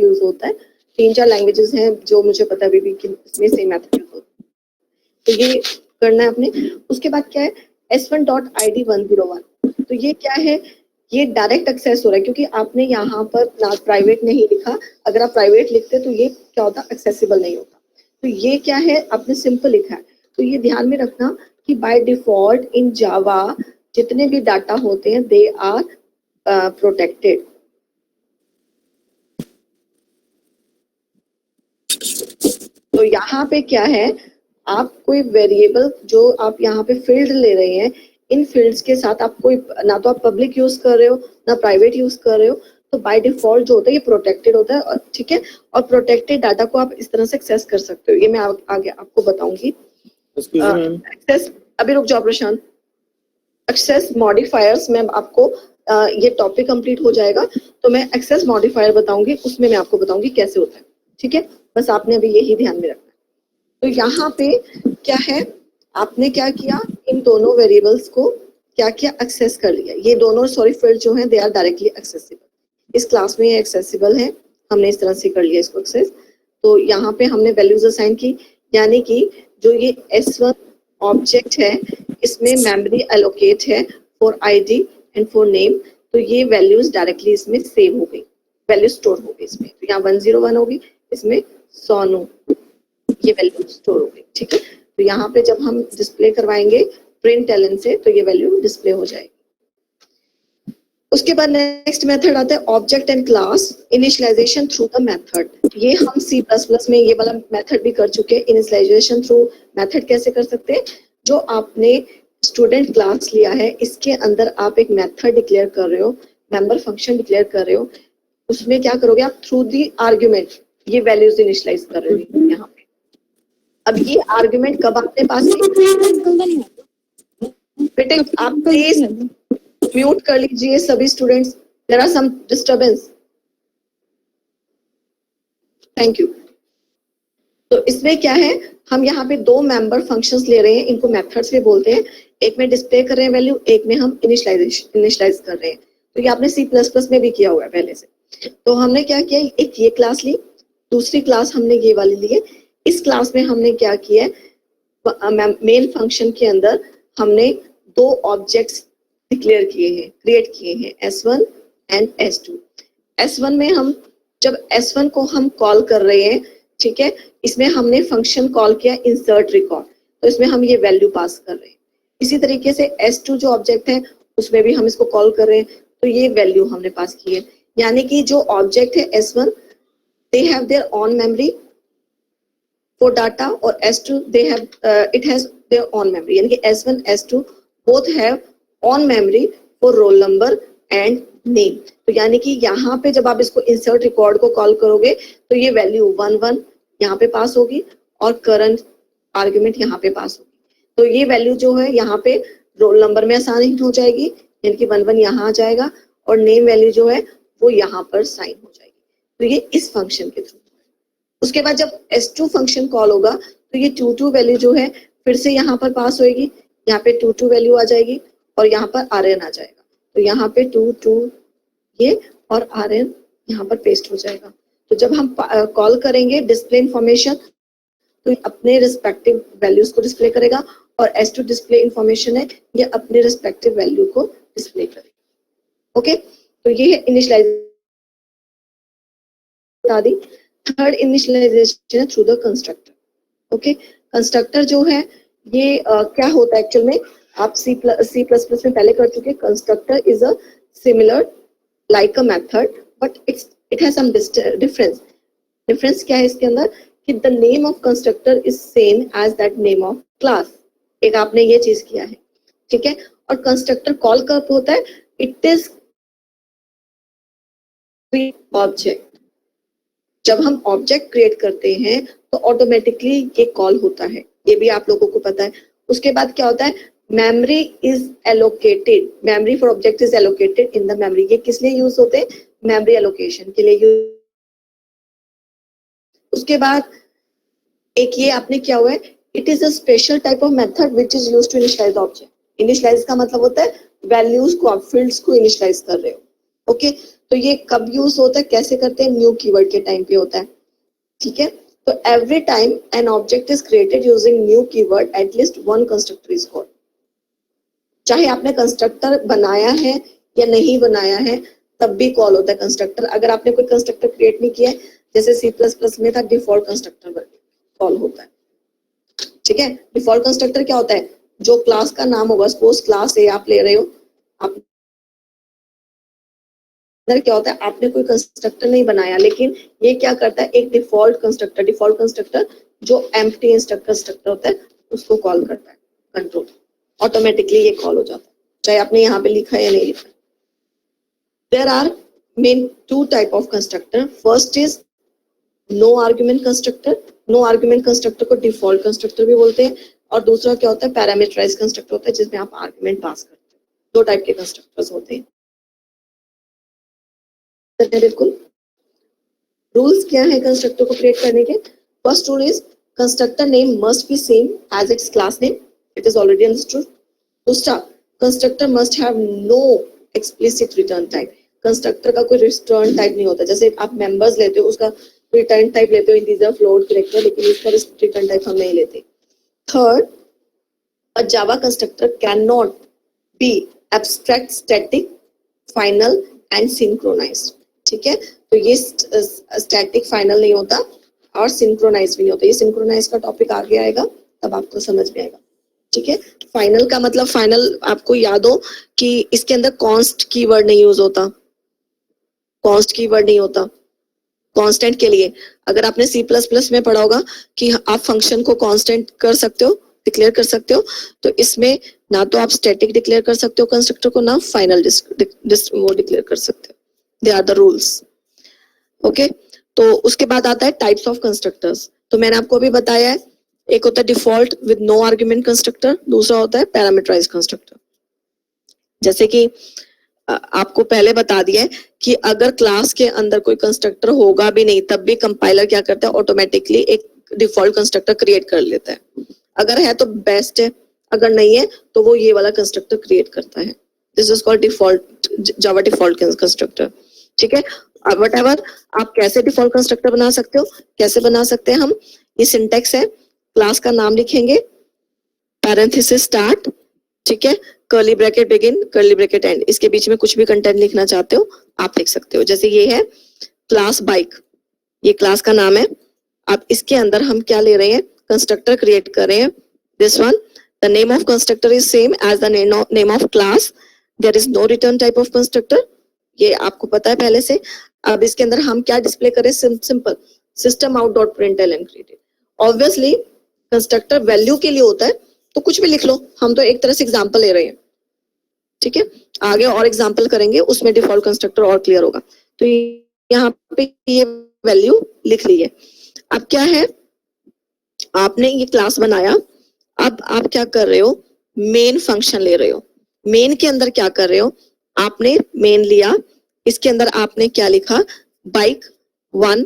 Use होता है। 3-4 languages हैं जो मुझे पता है अभी कि इसमें सेम मेथड यूज होता है, तो ये करना है आपने। उसके बाद क्या है s1.id101, तो ये क्या है, ये डायरेक्ट एक्सेस हो रहा है क्योंकि आपने यहाँ पर प्राइवेट नहीं लिखा। अगर आप प्राइवेट लिखते तो ये क्या होता, एक्सेसिबल नहीं होता। तो ये क्या है, आपने सिंपल लिखा है। तो ये ध्यान में रखना कि बाय डिफॉल्ट इन जावा जितने भी डाटा होते हैं दे आर प्रोटेक्टेड। तो यहाँ पे क्या है, आप कोई वेरिएबल जो आप यहाँ पे फील्ड ले रहे हैं, इन फील्ड्स के साथ आप कोई ना तो आप पब्लिक यूज कर रहे हो ना प्राइवेट यूज कर रहे हो, तो बाय डिफॉल्ट जो होता है ये प्रोटेक्टेड होता है। और ठीक है, और प्रोटेक्टेड डाटा को आप इस तरह से एक्सेस कर सकते हो, ये मैं आगे आपको बताऊंगी। एक्सेस, अभी रुक जाओ प्रशांत। एक्सेस मॉडिफायर्स में आपको ये टॉपिक कंप्लीट हो जाएगा तो मैं एक्सेस मॉडिफायर बताऊंगी, उसमें मैं आपको बताऊंगी कैसे होता है। ठीक है, बस आपने अभी यही ध्यान में रखना है। तो यहाँ पे क्या है, आपने क्या किया, इन दोनों वेरिएबल्स को क्या किया, एक्सेस कर लिया। ये दोनों फील्ड जो है दे आर डायरेक्टली एक्सेसिबल। इस क्लास में ये एक्सेसिबल है, हमने इस तरह से कर लिया इसको एक्सेस। तो यहाँ पे हमने वैल्यूज असाइन की, यानी कि जो ये S1 ऑब्जेक्ट है इसमें मेमोरी एलोकेट है for ID and for name, तो ये वैल्यूज डायरेक्टली इसमें सेव हो गई, वैल्यू स्टोर हो गई इसमें। तो यहाँ 101 होगी, इसमें सोनू ये वैल्यू स्टोर हो गई। ठीक है, तो यहाँ पे जब हम डिस्प्ले करवाएंगे प्रिंट एलन से तो ये वैल्यू डिस्प्ले हो जाएगी। उसके बाद नेक्स्ट मेथड आता है object and class initialization through the method. ये हम C++ में ये वाला मेथड भी कर चुके हैं। इनिशियलाइजेशन थ्रू मेथड कैसे कर सकते हैं, जो आपने स्टूडेंट क्लास लिया है इसके अंदर आप एक मेथड डिक्लेयर कर रहे हो, मेंबर फंक्शन डिक्लेयर कर रहे हो, उसमें क्या करोगे आप, थ्रू दी आर्ग्यूमेंट ये वैल्यूज इनिशियलाइज कर रहे हो यहाँ पे। अब ये आर्ग्यूमेंट कब आपने पास की, बेटे आप प्लीज म्यूट कर लीजिए सभी students, there are some disturbance, thank you. तो इसमें क्या है, हम यहाँ पे दो मेंबर फंक्शंस ले रहे हैं, इनको मेथड्स भी बोलते हैं। एक में डिस्प्ले कर रहे हैं वैल्यू, एक में हम इनिशियलाइज कर रहे हैं। तो ये आपने C++ में भी किया हुआ है पहले से। तो हमने क्या किया, एक ये क्लास ली, दूसरी क्लास हमने ये वाली ली है। इस क्लास में हमने क्या किया है, मेन फंक्शन के अंदर हमने दो ऑब्जेक्ट्स डिक्लेयर किए हैं, क्रिएट किए हैं, S1 एंड S2। S1 में हम जब S1 को हम कॉल कर रहे हैं, ठीक है, इसमें हमने फंक्शन कॉल किया इंसर्ट रिकॉर्ड, तो इसमें हम ये वैल्यू पास कर रहे हैं। इसी तरीके से S2 जो ऑब्जेक्ट है उसमें भी हम इसको कॉल कर रहे हैं, तो ये वैल्यू हमने पास की है। यानी कि जो ऑब्जेक्ट है S1 they have their on memory for data, और S2 they have it has their on memory, यानी कि S1 S2 both have on memory for roll number and name. तो यानी कि यहाँ पे जब आप इसको इंसर्ट रिकॉर्ड को कॉल करोगे तो ये वैल्यू 11 यहाँ पे पास होगी और करंट आर्ग्यूमेंट यहाँ पे पास होगी। तो ये वैल्यू जो है यहाँ पे रोल नंबर में असाइन हो जाएगी, यानी कि 11 यहाँ आ जाएगा, और नेम वैल्यू जो है वो यहाँ पर साइन हो जाएगी। तो ये इस फंक्शन के थ्रू। उसके बाद जब S2 फंक्शन कॉल होगा तो ये 22 वैल्यू जो है फिर से यहाँ पर पास होएगी, यहाँ पे 22 वैल्यू आ जाएगी और यहाँ पर RN आ जाएगा। तो यहाँ पे 22 ये और RN यहाँ पर पेस्ट हो जाएगा। तो जब हम कॉल करेंगे डिस्प्ले इंफॉर्मेशन तो अपने रिस्पेक्टिव वैल्यूज को डिस्प्ले करेगा, और S2 डिस्प्ले इंफॉर्मेशन है, ये अपने रिस्पेक्टिव वैल्यू को डिस्प्ले करेगा। ओके, तो ये है इनिशियलाइजेशन बता दी। थर्ड इनिशियलाइजेशन है through the constructor. Okay, constructor जो है ये क्या होता है एक्चुअल में, आप C++ में पहले कर चुके। Constructor is a similar like a method but it has some difference. Difference क्या है इसके अंदर कि the name of constructor is same as that name of class. एक आपने ये चीज किया है, ठीक है। और कंस्ट्रक्टर कॉल कब होता है, इट इज ऑब्जेक्ट। जब हम ऑब्जेक्ट क्रिएट करते हैं तो ऑटोमेटिकली ये कॉल होता है, ये भी आप लोगों को पता है। उसके बाद क्या होता है, memory is allocated, memory for object is allocated in the memory. ये किस लिए यूज होते हैं, मेमोरी एलोकेशन के लिए यूज। उसके बाद एक ये आपने क्या हुआ है, it is a special type of method which is used to initialize object. Initialize का मतलब होता है वैल्यूज को, आप फील्ड्स को इनिशियलाइज कर रहे हो। ओके, तो ये कब यूज होता है, कैसे करते हैं, न्यू कीवर्ड के टाइम पे होता है, ठीक है। तो every time an object is created using new keyword at least one constructor is called. चाहे आपने कंस्ट्रक्टर बनाया है या नहीं बनाया है तब भी कॉल होता है कंस्ट्रक्टर। अगर आपने कोई कंस्ट्रक्टर क्रिएट नहीं किया है, जैसे C++ में था डिफॉल्ट कंस्ट्रक्टर कॉल होता है, ठीक है। डिफॉल्ट कंस्ट्रक्टर क्या होता है, जो क्लास का नाम होगा, सपोज क्लास ए आप ले रहे हो, आप क्या होता है, आपने कोई कंस्ट्रक्टर नहीं बनाया, लेकिन ये क्या करता है, एक डिफॉल्ट कंस्ट्रक्टर जो एम्प्टी कंस्ट्रक्टर होता है उसको कॉल करता है, कंट्रोल ऑटोमेटिकली ये कॉल हो जाता है, चाहे आपने यहाँ पे लिखा है या नहीं लिखा। There are main two type of constructor. First is no argument constructor. No argument constructor को डिफॉल्ट कंस्ट्रक्टर भी बोलते हैं, और दूसरा क्या होता है, पैरामीटराइज्ड कंस्ट्रक्टर होता है, जिसमें आप आर्गुमेंट पास करते हैं। दो टाइप के कंस्ट्रक्टर्स होते हैं। बिल्कुल, रूल्स क्या है कंस्ट्रक्टर को क्रिएट करने के। First rule is constructor name must be same as its class name, it is already understood. दूसरा, constructor must have no explicit return type. Constructor का कोई रिटर्न टाइप नहीं होता, जैसे आप मेंबर्स लेते हो उसका रिटर्न टाइप लेते हो इंटीजर, फ्लोट, कैरेक्टर, लेकिन इसका रिटर्न टाइप हम नहीं लेते। Third, a Java constructor cannot be abstract, static, final and synchronized, ठीक है। तो ये स्टैटिक, फाइनल नहीं होता और सिंक्रोनाइज भी नहीं होता। ये सिंक्रोनाइज का टॉपिक आगे आएगा तब आपको समझ में आएगा, ठीक है। फाइनल का मतलब, फाइनल आपको याद हो कि इसके अंदर कॉन्स्ट कीवर्ड नहीं यूज होता, कॉन्स्ट कीवर्ड नहीं होता। कांस्टेंट के लिए अगर आपने C++ में पढ़ा होगा कि आप फंक्शन को कांस्टेंट कर सकते हो, डिक्लेयर कर सकते हो, तो इसमें ना तो आप स्टैटिक डिक्लेयर कर सकते हो कंस्ट्रक्टर को, ना फाइनल वो डिक्लेयर कर सकते हो। They are the rules, okay. तो उसके बाद आता है टाइप्स ऑफ कंस्ट्रक्टर्स। तो मैंने आपको अभी बताया है, एक होता है default with no argument constructor, दूसरा होता है पैरामीटराइज्ड कंस्ट्रक्टर। जैसे कि आपको पहले बता दिया है कि अगर क्लास के अंदर कोई कंस्ट्रक्टर होगा भी नहीं तब भी कंपाइलर क्या करता है, ऑटोमेटिकली एक डिफॉल्ट कंस्ट्रक्टर क्रिएट कर लेता है। अगर है तो बेस्ट है, अगर नहीं है तो वो ये वाला कंस्ट्रक्टर क्रिएट करता है। This is called default, Java default constructor, ठीक है। व्हाटएवर आप कैसे डिफॉल्ट कंस्ट्रक्टर बना सकते हो, कैसे बना सकते हैं हम, ये सिंटेक्स है, क्लास का नाम लिखेंगे, पैरेंथेसिस स्टार्ट, ठीक है, curly bracket begin, curly bracket and, इसके बीच में कुछ भी कंटेंट लिखना चाहते हो आप लिख सकते हो। जैसे ये है क्लास बाइक, ये क्लास का नाम है। अब इसके अंदर हम क्या ले रहे हैं, कंस्ट्रक्टर क्रिएट कर रहे हैं, this one, the name of constructor is same as the name of class, there is no return type of constructor, ये आपको पता है पहले से। अब इसके अंदर हम क्या डिस्प्ले करें, simple system out dot println created. Obviously constructor value के लिए होता है तो कुछ भी लिख लो, हम तो एक तरह से एग्जांपल ले रहे हैं, ठीक है। आगे और एग्जांपल करेंगे उसमें डिफॉल्ट कंस्ट्रक्टर और क्लियर होगा। तो यहाँ पे ये वैल्यू लिख ली है। अब क्या है, आपने ये क्लास बनाया, अब आप क्या कर रहे हो, मेन फंक्शन ले रहे हो। मेन के अंदर क्या कर रहे हो, आपने मेन लिया, इसके अंदर आपने क्या लिखा, बाइक 1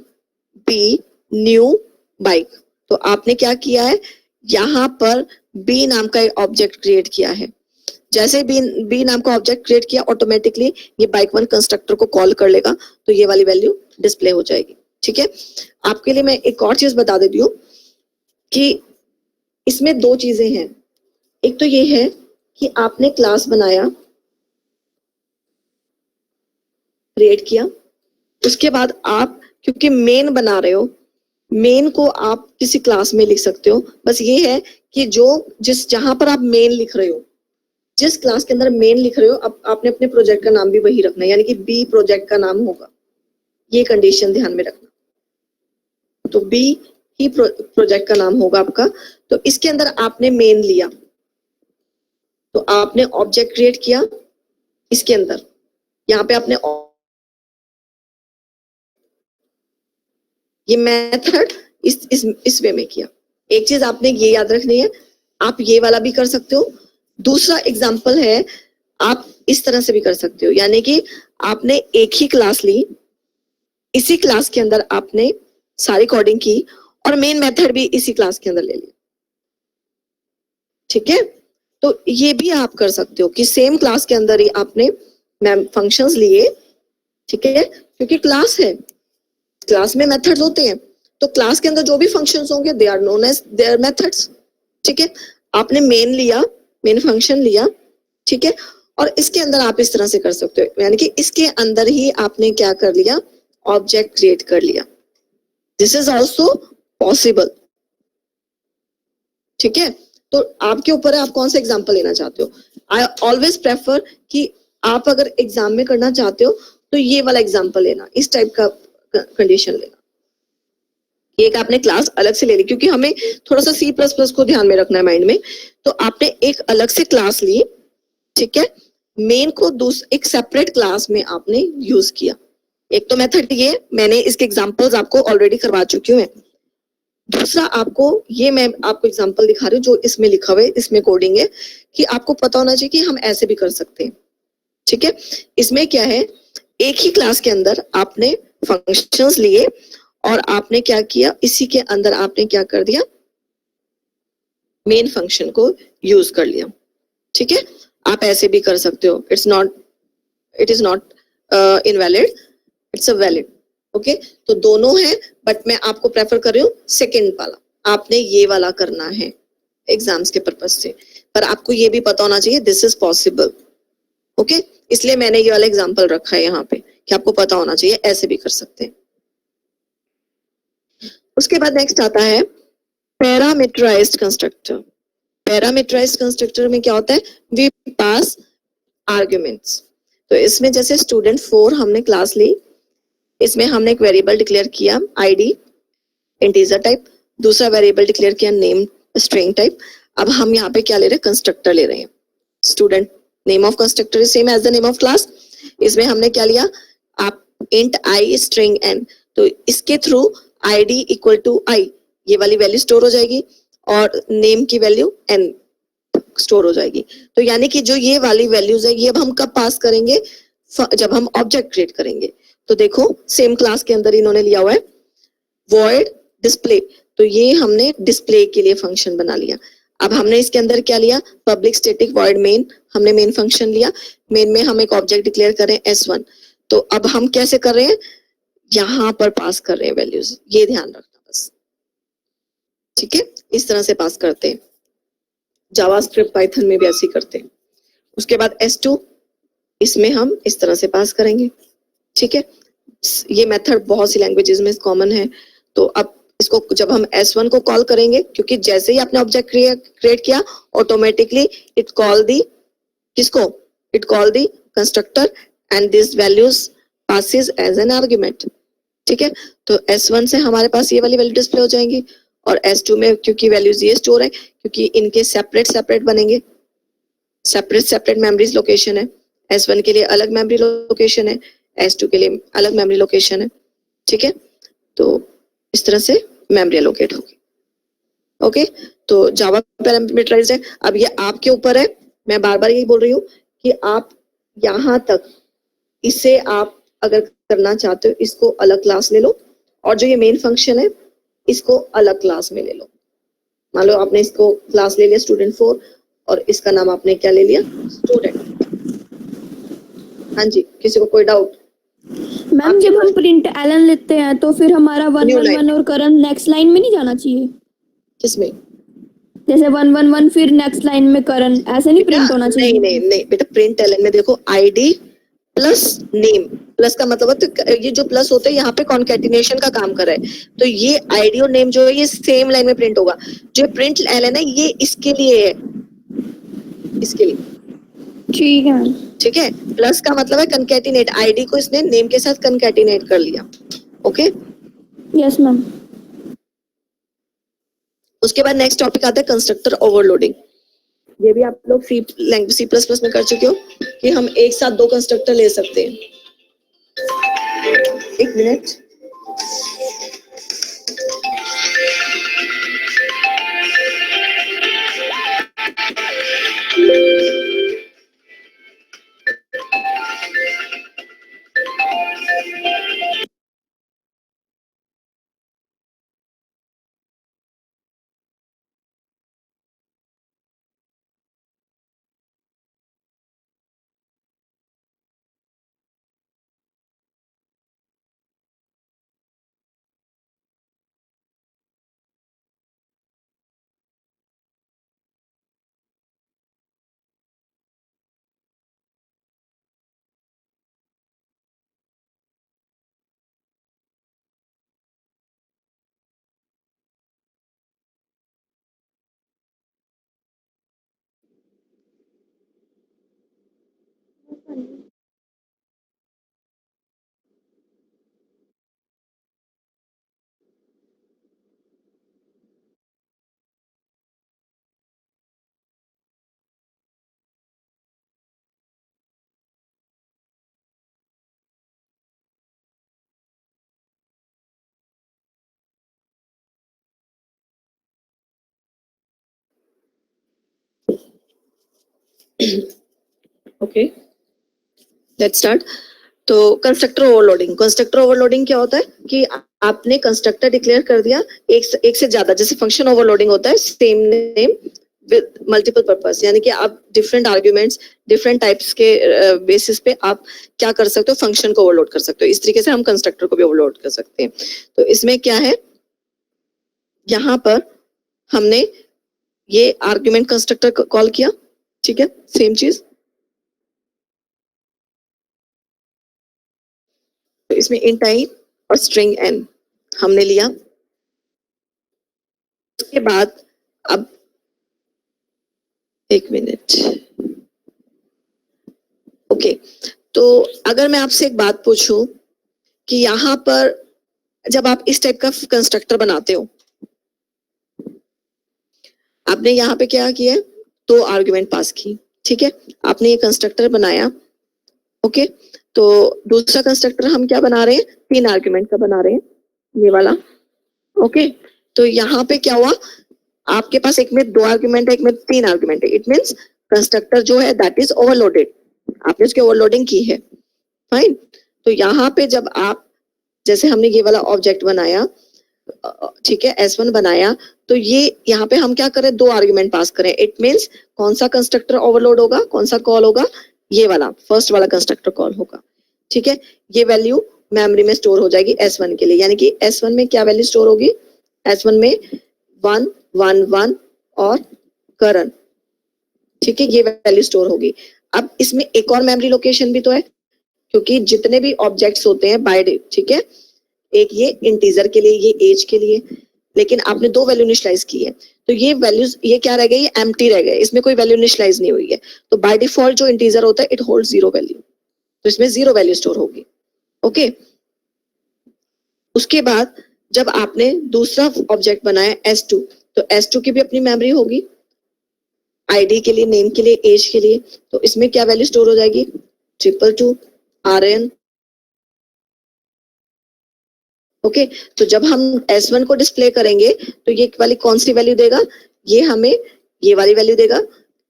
बी न्यू बाइक। तो आपने क्या किया है, यहाँ पर बी नाम का एक ऑब्जेक्ट क्रिएट किया है। जैसे बी नाम का ऑब्जेक्ट क्रिएट किया, ऑटोमेटिकली ये बाइक 1 कंस्ट्रक्टर को कॉल कर लेगा, तो ये वाली वैल्यू डिस्प्ले हो जाएगी, ठीक है। आपके लिए मैं एक और चीज बता देती हूँ कि इसमें दो चीजें हैं। एक तो ये है कि आपने क्लास बनाया, क्रिएट किया, उसके बाद आप क्योंकि मेन बना रहे हो, मेन को आप किसी क्लास में लिख सकते हो। बस ये है कि जिस जहां पर आप मेन लिख रहे हो, जिस क्लास के अंदर मेन लिख रहे हो, अब आपने अपने प्रोजेक्ट का नाम भी वही रखना है, यानी कि बी प्रोजेक्ट का नाम होगा, ये कंडीशन ध्यान में रखना। तो बी ही प्रोजेक्ट का नाम होगा आपका। तो इसके अंदर आपने मेन लिया, तो आपने ऑब्जेक्ट क्रिएट किया, इसके अंदर यहाँ पे आपने ये मेथड इस वे में किया। एक चीज आपने ये याद रखनी है, आप ये वाला भी कर सकते हो। दूसरा एग्जांपल है, आप इस तरह से भी कर सकते हो, यानी कि आपने एक ही क्लास ली, इसी क्लास के अंदर आपने सारी कोडिंग की और मेन मेथड भी इसी क्लास के अंदर ले लिया, ठीक है। तो ये भी आप कर सकते हो कि सेम क्लास के अंदर ही आपने फंक्शंस लिए, ठीक है, क्योंकि क्लास है, क्लास में मेथड्स होते हैं, तो क्लास के अंदर जो भी फंक्शंस होंगे they are known as their methods. ठीक है, आपने मेन लिया, मेन फंक्शन लिया, ठीक है, और इसके अंदर आप इस तरह से कर सकते हो, यानी कि इसके अंदर ही आपने क्या कर लिया, ऑब्जेक्ट क्रिएट कर लिया। This is also possible. ठीक है, तो आपके ऊपर है आप कौन सा एग्जाम्पल लेना चाहते हो। आई ऑलवेज प्रेफर कि आप अगर एग्जाम में करना चाहते हो तो ये वाला एग्जाम्पल लेना, इस टाइप का कंडीशन लेना। एक आपने क्लास अलग से ले ली, क्योंकि हमें थोड़ा सा सी प्लस प्लस को ध्यान में रखना है माइंड में, तो आपने एक अलग से क्लास ली, ठीक है, मेन को एक सेपरेट क्लास में आपने यूज किया। एक तो मेथड ये, मैंने इसके एग्जांपल्स आपको ऑलरेडी करवा चुकी हूँ। दूसरा आपको ये मैं आपको एग्जांपल दिखा रही हूँ जो इसमें लिखा हुआ है, इसमें कोडिंग है, कि आपको पता होना चाहिए कि हम ऐसे भी कर सकते हैं। ठीक है, इसमें क्या है, एक ही क्लास के अंदर आपने फंक्शंस लिए और आपने क्या किया, इसी के अंदर आपने क्या कर दिया, मेन फंक्शन को यूज कर लिया। ठीक है, आप ऐसे भी कर सकते हो, it is not invalid, it's a valid. Okay, तो दोनों है, बट मैं आपको प्रेफर कर रही हूँ सेकेंड वाला, आपने ये वाला करना है एग्जाम्स के पर्पज से, पर आपको ये भी पता होना चाहिए दिस इज पॉसिबल। ओके, इसलिए मैंने ये वाला एग्जाम्पल रखा है यहाँ पे कि आपको पता होना चाहिए ऐसे भी कर सकते हैं। उसके बाद नेक्स्ट आता है पैरामीटराइज्ड कंस्ट्रक्टर। पैरामीटराइज्ड कंस्ट्रक्टर में क्या होता है, वी पास आर्ग्यूमेंट्स। तो इसमें जैसे स्टूडेंट 4 हमने क्लास ली, इसमें हमने एक वेरिएबल डिक्लेयर किया आईडी इंटीजर टाइप, दूसरा वेरिएबल डिक्लेयर किया नेम स्ट्रिंग टाइप। अब हम यहाँ पे क्या ले रहे हैं, कंस्ट्रक्टर ले रहे हैं। Student name of constructor is same as the name of class. इसमें हमने क्या लिया, आप इंट आई स्ट्रिंग एन, तो इसके थ्रू आईडी इक्वल टू आई ये वाली वैल्यू स्टोर हो जाएगी और नेम की वैल्यू एन स्टोर हो जाएगी। तो यानी कि जो ये वाली वैल्यूज है ये अब हम कब पास करेंगे, जब हम ऑब्जेक्ट क्रिएट करेंगे। तो देखो सेम क्लास के अंदर इन्होंने लिया हुआ है void display, तो ये हमने डिस्प्ले के लिए फंक्शन बना लिया। अब हमने इसके अंदर क्या लिया, पब्लिक स्टैटिक void main, हमने मेन फंक्शन लिया, मेन में हम एक ऑब्जेक्ट डिक्लेयर कर रहे हैं S1। तो अब हम कैसे कर रहे हैं, यहाँ पर पास कर रहे हैं वैल्यूज, ये ध्यान रखना बस। ठीक है, इस तरह से पास करते हैं, जावास्क्रिप्ट पाइथन में भी ऐसे ही करते हैं। उसके बाद S2, इसमें हम इस तरह से पास करेंगे। ठीक है, ये मेथड बहुत सी लैंग्वेजेस में कॉमन है। तो अब इसको जब हम S1 को कॉल करेंगे, क्योंकि जैसे ही आपने ऑब्जेक्ट क्रिएट किया ऑटोमेटिकली इट कॉल दी किसको, it call the constructor and this values passes as an argument. ठीक है, तो S1 से हमारे पास ये वाली वैल्यू डिस्प्ले हो जाएंगी और S2 में क्योंकि वैल्यूज ये स्टोर है, क्योंकि इनके सेपरेट सेपरेट बनेंगे, सेपरेट सेपरेट मेमोरीज लोकेशन है। S1 के लिए अलग मेमोरी लोकेशन है, S2 के लिए अलग मेमोरी लोकेशन है। ठीक है, तो इस तरह से मेमोरी एलोकेट होगी। ओके, तो जावा पैरामीटराइज्ड है। अब ये आपके ऊपर है, मैं बार बार यही बोल रही हूँ कि आप यहाँ तक इसे आप अगर करना चाहते हो इसको अलग क्लास ले लो, और जो ये मेन फंक्शन है इसको अलग क्लास में ले लो। मान लो आपने इसको क्लास ले लिया स्टूडेंट 4 और इसका नाम आपने क्या ले लिया, स्टूडेंट। हाँ जी, किसी को कोई डाउट? मैम जब हम प्रिंट एलन लेते हैं तो फिर हमारा 111 और करंट नेक्स्ट लाइन में नहीं जाना चाहिए? किसमें? जैसे 111 फिर नेक्स्ट लाइन में करंट, ऐसे नहीं प्रिंट होना चाहिए? नहीं नहीं नहीं बेटा, प्रिंट एलन में देखो आईडी प्लस नेम, प्लस का मतलब है तो ये जो प्लस होता है यहाँ पे कॉन्केटिनेशन का काम कर रहा है, तो ये आईडी और नेम जो है ये सेम लाइन में प्रिंट होगा। जो प्रिंट एलन है ये इसके लिए है, इसके लिए। ठीक है, ठीक है, प्लस का मतलब है कनकैटिनेट, आईडी को इसने नेम के साथ कनकैटिनेट कर लिया। Okay, yes ma'am. उसके बाद नेक्स्ट टॉपिक आता है कंस्ट्रक्टर ओवरलोडिंग। ये भी आप लोग सी प्लस प्लस में कर चुके हो कि हम एक साथ दो कंस्ट्रक्टर ले सकते हैं। एक मिनट, ओके, लेट्स स्टार्ट। तो कंस्ट्रक्टर ओवरलोडिंग क्या होता है कि आपने कंस्ट्रक्टर डिक्लेयर कर दिया एक से ज्यादा, जैसे फंक्शन ओवरलोडिंग होता है same name with multiple purpose, यानी कि आप डिफरेंट आर्ग्यूमेंट्स डिफरेंट टाइप्स के बेसिस पे आप क्या कर सकते हो, फंक्शन को ओवरलोड कर सकते हो। इस तरीके से हम कंस्ट्रक्टर को भी ओवरलोड कर सकते हैं। तो इसमें क्या है, यहाँ पर हमने ये आर्ग्यूमेंट कंस्ट्रक्टर कॉल किया, ठीक है, सेम चीज। तो इसमें इंट आई और स्ट्रिंग एन हमने लिया। उसके बाद अब एक मिनट, ओके, तो अगर मैं आपसे एक बात पूछूं कि यहाँ पर जब आप इस टाइप का कंस्ट्रक्टर बनाते हो, आपने यहाँ पे क्या किया, दो आर्गुमेंट पास की, ठीक है, आपने ये कंस्ट्रक्टर बनाया। ओके, तो दूसरा कंस्ट्रक्टर हम क्या बना रहे हैं, तीन आर्गुमेंट का बना रहे हैं, ये वाला। ओके, तो यहाँ पे क्या हुआ, आपके पास एक में दो आर्गुमेंट है, एक में तीन आर्गुमेंट है। इट मींस कंस्ट्रक्टर जो है दैट इज ओवरलोडेड, आपने उसकी ओवरलोडिंग की है। फाइन। तो यहाँ पे जब आप, जैसे हमने ये वाला ऑब्जेक्ट बनाया, ठीक है, S1 बनाया, तो ये यहाँ पे हम क्या करें, दो आर्गुमेंट पास करें। इट मींस कौन सा कंस्ट्रक्टर ओवरलोड होगा, कौन सा कॉल होगा, ये वाला फर्स्ट वाला कंस्ट्रक्टर कॉल होगा, ठीक है। ये वैल्यू मेमोरी में स्टोर हो जाएगी S1 के लिए, यानी कि S1 में क्या वैल्यू स्टोर होगी, S1 में 1 1 1 और करण, ठीक है, ये वैल्यू स्टोर होगी। अब इसमें एक और मेमोरी लोकेशन भी तो है, क्योंकि जितने भी ऑब्जेक्ट्स होते हैं बाय, ठीक है, एक ये इंटीजर के लिए, ये एज के लिए, लेकिन आपने दो वैल्यू इनिशियलाइज की है, तो ये वैल्यूज, ये क्या रह गई, ये एम्प्टी रह गए, इसमें कोई वैल्यू इनिशियलाइज नहीं हुई है। तो बाय डिफॉल्ट जो इंटीजर होता है इट होल्ड जीरो वैल्यू, तो इसमें जीरो वैल्यू स्टोर होगी। ओके, उसके बाद जब आपने दूसरा ऑब्जेक्ट बनाया S2, तो S2 की भी अपनी मेमोरी होगी, आईडी के लिए, नेम के लिए, एज के लिए। तो इसमें क्या वैल्यू स्टोर हो जाएगी, 222 RN। ओके, तो जब हम S1 को डिस्प्ले करेंगे तो ये वाली कौन सी वैल्यू देगा, ये हमें ये वाली वैल्यू देगा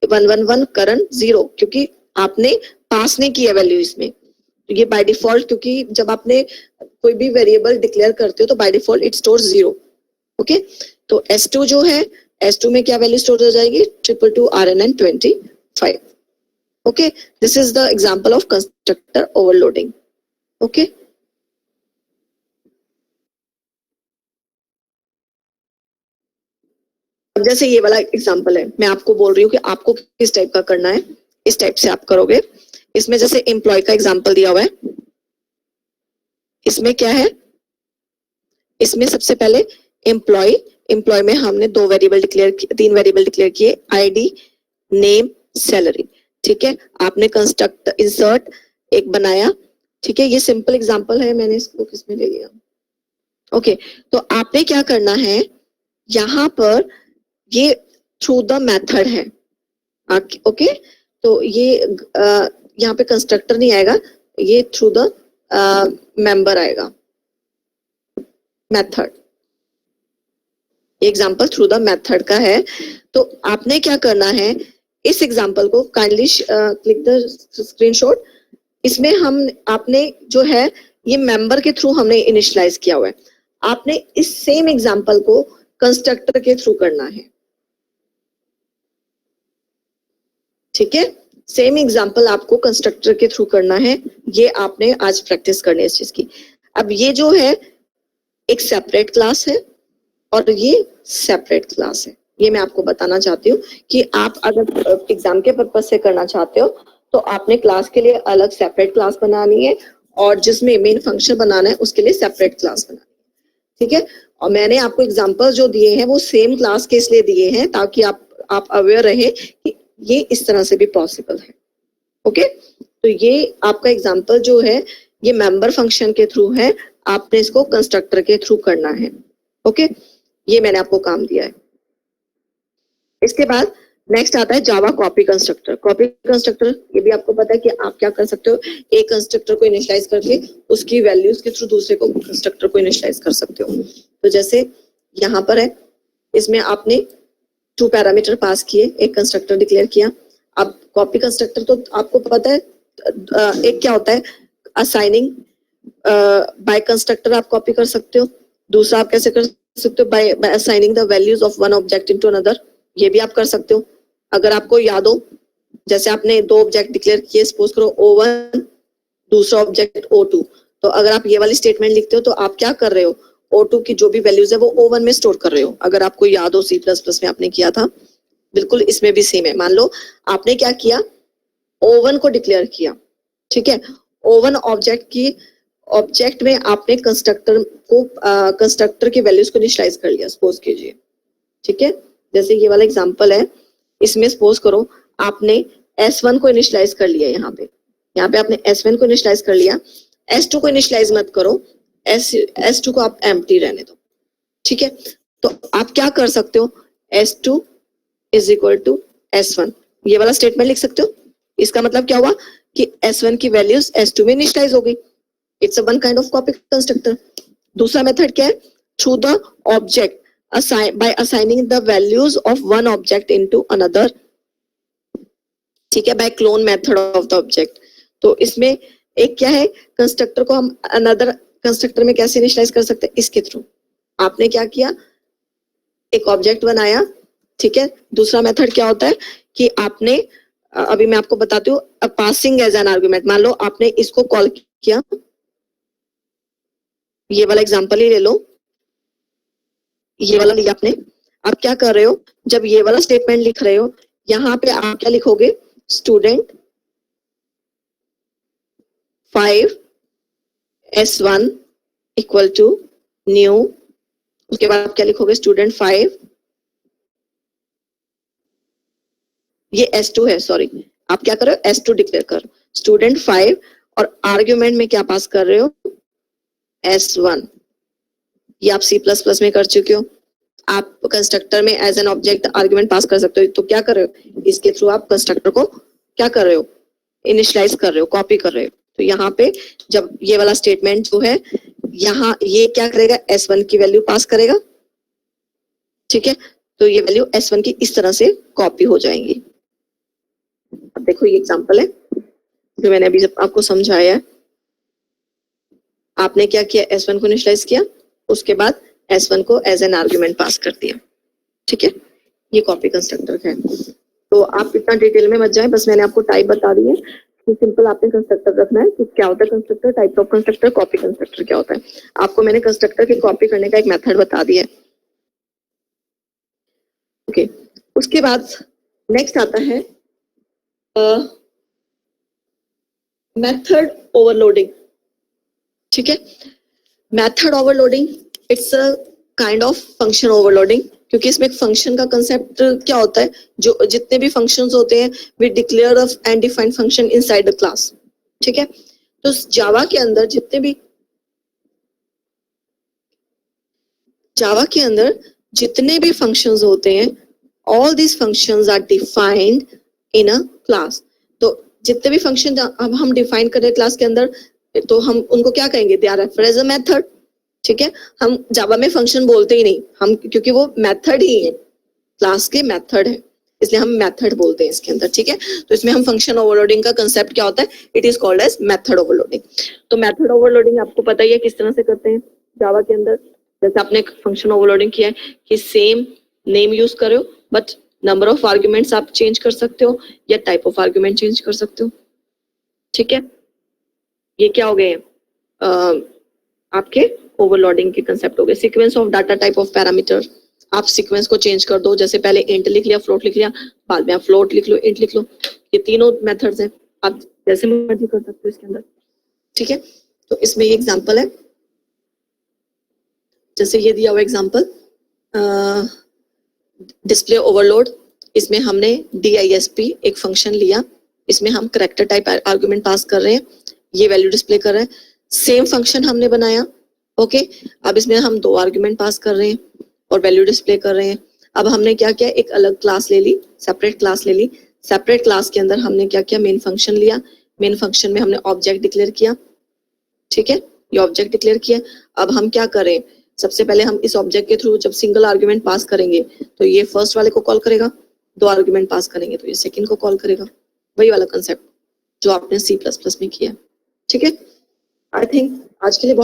111 करंट 0, क्योंकि आपने पास नहीं किया वैल्यू इसमें। तो ये बाय डिफॉल्ट, क्योंकि जब आपने कोई भी वेरिएबल डिक्लेयर करते हो तो by default it store 0। Okay, तो S2 जो है, S2 में क्या वैल्यू स्टोर हो जाएगी, 222 RN and 25। Okay, this is the example of constructor overloading. Okay, अब जैसे ये वाला एग्जांपल है, मैं आपको बोल रही हूँ कि आपको किस टाइप का करना है, इस टाइप से आप करोगे। इसमें जैसे एम्प्लॉय का एग्जांपल दिया हुआ है, इसमें क्या है, इसमें सबसे पहले एम्प्लॉय में हमने दो वेरिएबल डिक्लेयर, तीन वेरिएबल डिक्लेयर किए, आईडी, नेम, सैलरी, ठीक है। आपने कंस्ट्रक्ट इंसर्ट एक बनाया, ठीक है, ये सिंपल एग्जांपल है, मैंने इसको किसमें ले लिया। ओके, तो आपने क्या करना है, यहाँ पर ये थ्रू द मेथड है। ओके, तो ये यहाँ पे कंस्ट्रक्टर नहीं आएगा, ये थ्रू द मेंबर आएगा, method. Example through the method का है। तो आपने क्या करना है, इस एग्जांपल को काइंडली क्लिक द स्क्रीनशॉट। इसमें हम, आपने जो है ये मेंबर के थ्रू हमने इनिशियलाइज किया हुआ है, आपने इस सेम एग्जांपल को कंस्ट्रक्टर के थ्रू करना है, ठीक है। सेम एग्जांपल आपको कंस्ट्रक्टर के थ्रू करना है, ये आपने आज प्रैक्टिस करनी है इस चीज की। अब ये जो है एक सेपरेट क्लास है और ये सेपरेट क्लास है, ये मैं आपको बताना चाहती हूँ कि आप अगर एग्जाम के पर्पज से करना चाहते हो तो आपने क्लास के लिए अलग सेपरेट क्लास बनानी है, और जिसमें मेन फंक्शन बनाना है उसके लिए सेपरेट क्लास बनानी है, ठीक है। और मैंने आपको एग्जांपल जो दिए हैं वो सेम क्लास के इसलिए दिए हैं ताकि आप अवेयर रहे कि ये इस तरह से भी पॉसिबल है। ओके, तो ये आपका एग्जांपल जो है ये मेंबर फंक्शन के थ्रू है, आपने इसको कंस्ट्रक्टर के थ्रू करना है। ओके, ये मैंने आपको काम दिया है। इसके बाद नेक्स्ट आता है जावा कॉपी कंस्ट्रक्टर। कॉपी कंस्ट्रक्टर ये भी आपको पता है कि आप क्या कर सकते हो, एक कंस्ट्रक्टर को इनिशियलाइज करके उसकी वैल्यूज के थ्रू दूसरे को कंस्ट्रक्टर को इनिशियलाइज कर सकते हो। तो जैसे यहाँ पर है, इसमें आपने 2 पैरामीटर पास किए, एक कंस्ट्रक्टर डिक्लेयर किया। अब कॉपी कंस्ट्रक्टर तो आपको पता है एक क्या होता है, असाइनिंग बाय कंस्ट्रक्टर आप कॉपी कर सकते हो। दूसरा आप कैसे कर सकते हो, by assigning the values of one object into another, ये भी आप कर सकते हो। अगर आपको याद हो, जैसे आपने 2 ऑब्जेक्ट डिक्लेयर किए, सपोज करो O1 दूसरा ऑब्जेक्ट O2, तो अगर आप ये वाली स्टेटमेंट लिखते हो तो आप क्या कर रहे हो, O2 की जो भी वैल्यूज है वो O1 में स्टोर कर रहे हो। अगर आपको याद हो C++ में आपने किया था, बिल्कुल इसमें भी सेम है। मान लो आपने क्या किया, O1 को डिक्लेयर किया, ठीक है। O1 ऑब्जेक्ट में आपने कंस्ट्रक्टर की वैल्यूज को इनिशियलाइज कर लिया, सपोज कीजिए, ठीक है। जैसे ये वाला एग्जांपल है, इसमें सपोज करो आपने S1 को इनिशियलाइज कर लिया। यहाँ पे आपने S1 को इनिशियलाइज कर लिया, S2 को इनिशियलाइज मत करो, S2 को आप एम्प्टी रहने दो, ठीक है। तो आप क्या कर सकते हो, S2 is equal to S1, ये वाला स्टेटमेंट लिख सकते हो। इसका मतलब क्या हुआ कि S1 की वैल्यूज S2 में इनिशियलाइज हो गई। It's a one kind of copy constructor. दूसरा मेथड क्या है, through the object by assigning the values of one object into another, ठीक है, by clone method of the object। तो इसमें एक क्या है, कंस्ट्रक्टर को हम अनदर कंस्ट्रक्टर में कैसे इनिशियलाइज कर सकते हैं, इसके थ्रू। आपने क्या किया, एक ऑब्जेक्ट बनाया, ठीक है। दूसरा मेथड क्या होता है कि आपने अभी मैं आपको बताती हूँ, पासिंग एज एन आर्गुमेंट। मान लो आपने इसको कॉल किया, ये वाला एग्जांपल ही ले लो, ये वाला लिया आपने। आप क्या कर रहे हो, जब ये वाला स्टेटमेंट लिख रहे हो, यहाँ पे आप क्या लिखोगे, student 5 S1 equal to new, उसके बाद आप क्या लिखोगे, स्टूडेंट 5, ये S2 है, सॉरी, आप क्या कर रहे हो, S2 डिक्लेयर कर, स्टूडेंट 5 और आर्ग्यूमेंट में क्या पास कर रहे हो, S1। ये आप C++ में कर चुके हो। आप कंस्ट्रक्टर में एज एन ऑब्जेक्ट आर्गुमेंट पास कर सकते हो। तो क्या कर रहे हो, इसके थ्रू आप कंस्ट्रक्टर को क्या कर रहे हो, इनिशियलाइज कर रहे हो, कॉपी कर रहे हो। तो यहाँ पे जब ये वाला स्टेटमेंट जो है, यहाँ ये क्या करेगा, S1 की वैल्यू पास करेगा, ठीक है। तो ये वैल्यू S1 की इस तरह से कॉपी हो जाएंगी। अब देखो ये एग्जांपल है जो मैंने अभी आपको समझाया है। आपने क्या किया, S1 को इनिशियलाइज किया, उसके बाद S1 को एज एन आर्गुमेंट पास कर दिया, ठीक है। ये कॉपी कंस्ट्रक्टर है। तो आप इतना डिटेल में मत जाएं, बस मैंने आपको टाइप बता दी है कि सिंपल आपने कंस्ट्रक्टर रखना है कि क्या होता है constructor, type of constructor, copy constructor क्या होता है। आपको मैंने कंस्ट्रक्टर की कॉपी करने का एक मेथड बता दिया है। ओके, उसके बाद नेक्स्ट आता है मेथड ओवरलोडिंग, ठीक है। Method overloading it's a kind of function overloading, क्योंकि इसमें एक फंक्शन का कंसेप्ट क्या होता है, जो जितने भी फंक्शंस होते हैं we declare of and define function inside the class, ठीक है। तो जावा के अंदर जितने भी फंक्शंस होते हैं, all these functions are defined in a class. तो जितने भी फंक्शन अब हम डिफाइन कर रहे हैं क्लास के अंदर, तो हम उनको क्या कहेंगे, they are refer as a method, ठीक है। हम जावा में फंक्शन बोलते ही नहीं हम, क्योंकि वो मेथड ही है, क्लास के मेथड है, इसलिए हम मेथड बोलते हैं इसके अंदर, ठीक है। तो इसमें हम फंक्शन ओवरलोडिंग का कंसेप्ट क्या होता है, it is called as method overloading. तो मेथड ओवरलोडिंग आपको पता ही है किस तरह से करते हैं जावा के अंदर। जैसे आपने फंक्शन ओवरलोडिंग किया है कि सेम नेम यूज करो, बट नंबर ऑफ आर्ग्यूमेंट्स आप चेंज कर सकते हो या टाइप ऑफ आर्ग्यूमेंट चेंज कर सकते हो, ठीक है। ये क्या हो गए आपके ओवरलोडिंग के कंसेप्ट हो गए। Sequence of data type of parameter, आप सीक्वेंस को चेंज कर दो, जैसे पहले इंट लिख लिया, फ्लोट लिख लिया, बाद में आप फ्लोट लिख लो, इंट लिख लो। ये तीनों मेथड्स हैं, आप जैसे मर्जी कर सकते हो इसके अंदर, ठीक है। तो इसमें ये एग्जांपल है, जैसे ये दिया हुआ एग्जांपल डिस्प्ले ओवरलोड। इसमें हमने DISP एक फंक्शन लिया, इसमें हम करेक्टर टाइप आर्गुमेंट पास कर रहे हैं, ये वैल्यू डिस्प्ले कर रहे हैं। सेम फंक्शन हमने बनाया, ओके। अब इसमें हम 2 आर्गुमेंट पास कर रहे हैं और वैल्यू डिस्प्ले कर रहे हैं। अब हमने क्या किया, एक अलग क्लास ले ली, सेपरेट क्लास ले ली। सेपरेट क्लास के अंदर हमने क्या किया, मेन फंक्शन लिया। मेन फंक्शन में हमने ऑब्जेक्ट डिक्लेयर किया, ठीक है, ये ऑब्जेक्ट डिक्लेयर किया। अब हम क्या करें, सबसे पहले हम इस ऑब्जेक्ट के थ्रू जब सिंगल आर्गुमेंट पास करेंगे तो ये फर्स्ट वाले को कॉल करेगा, 2 आर्गुमेंट पास करेंगे तो ये सेकंड को कॉल करेगा। वही वाला कंसेप्ट जो आपने C++ में किया, ठीक है। आई थिंक आज के लिए